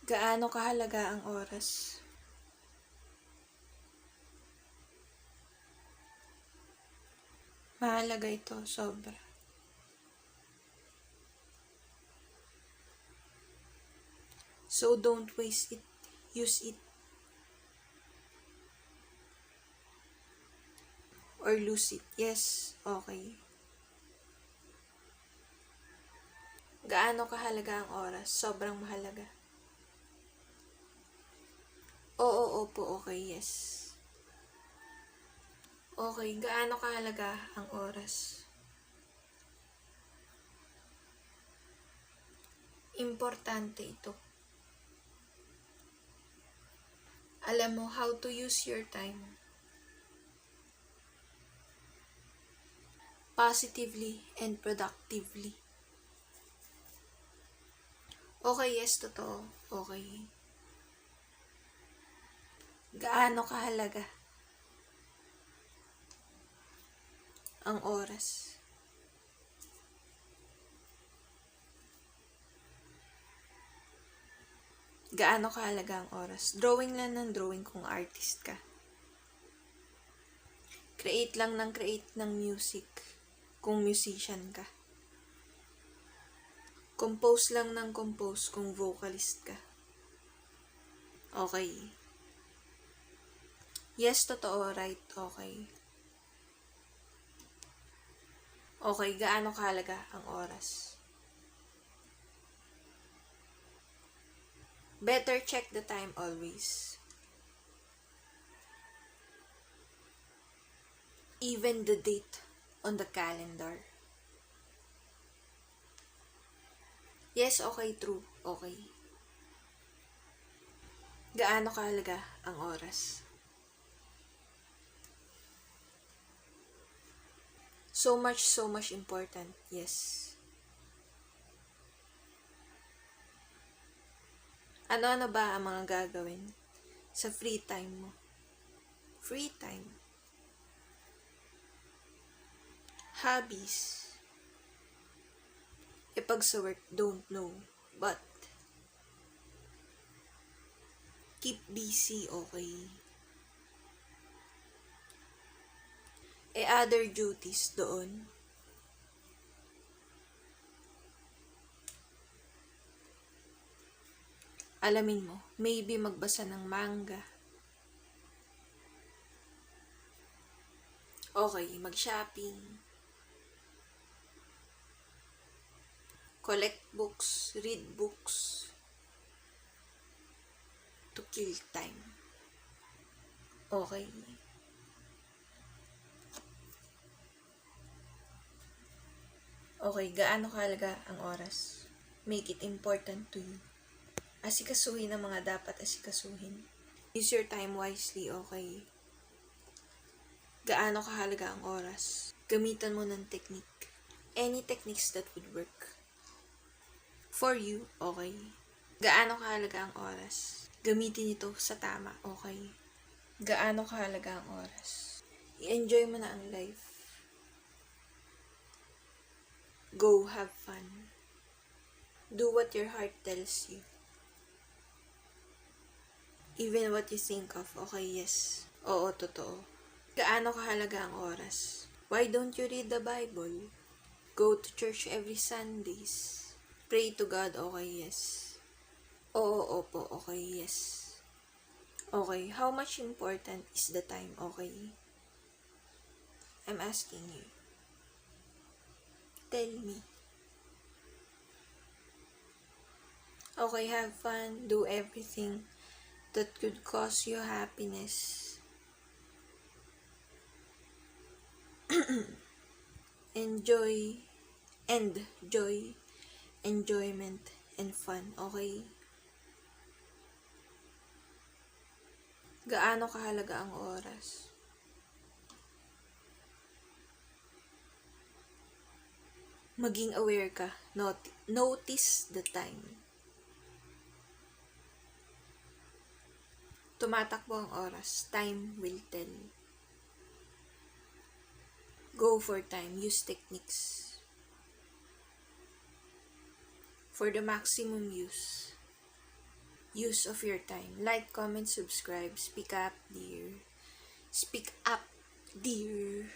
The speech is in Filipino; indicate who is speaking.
Speaker 1: Gaano kahalaga ang oras? Mahalaga ito, sobra. So don't waste it. Use it. Or lose it. Yes, okay. Gaano kahalaga ang oras? Sobrang mahalaga. Oo, opo, okay, yes. Okay, gaano kahalaga ang oras? Importante ito. Alam mo how to use your time positively and productively. Okay, yes, totoo. Okay. Gaano kahalaga ang oras? Gaano kahalaga ang oras? Drawing lang ng drawing kung artist ka. Create lang ng music kung musician ka. Compose lang ng compose kung vocalist ka. Okay. Yes, totoo, right, okay. Okay, gaano kahalaga ang oras? Better check the time always. Even the date on the calendar. Yes, okay, true, okay. Gaano kahalaga ang oras? So much important, yes. Ano-ano ba ang mga gagawin sa free time mo? Free time. Hobbies. Pag sa work, don't know. But, keep busy, okay? Other duties doon. Alamin mo, maybe magbasa ng manga. Okay, mag-shopping. Collect books, read books. To kill time. Okay. Okay, gaano kahalaga ang oras? Make it important to you. Asikasuhin ang mga dapat asikasuhin. Use your time wisely, okay? Gaano kahalaga ang oras? Gamitan mo ng technique. Any techniques that would work. For you, okay? Gaano kahalaga ang oras? Gamitin ito sa tama, okay? Gaano kahalaga ang oras? I-enjoy mo na ang life. Go have fun. Do what your heart tells you. Even what you think of, okay, yes. Oo, totoo. Gaano kahalaga ang oras? Why don't you read the Bible? Go to church every Sundays. Pray to God, okay, yes. Oo, opo, okay, yes. Okay, how much important is the time, okay? I'm asking you. Tell me. Okay, have fun, do everything that could cause you happiness. Enjoy, enjoyment, and fun, okay? Gaano kahalaga ang oras? Maging aware ka. Notice the time. Tumatakbo ang oras. Time will tell. Go for time. Use techniques. For the maximum use. use of your time. Like, comment, subscribe. Speak up, dear. Speak up, dear.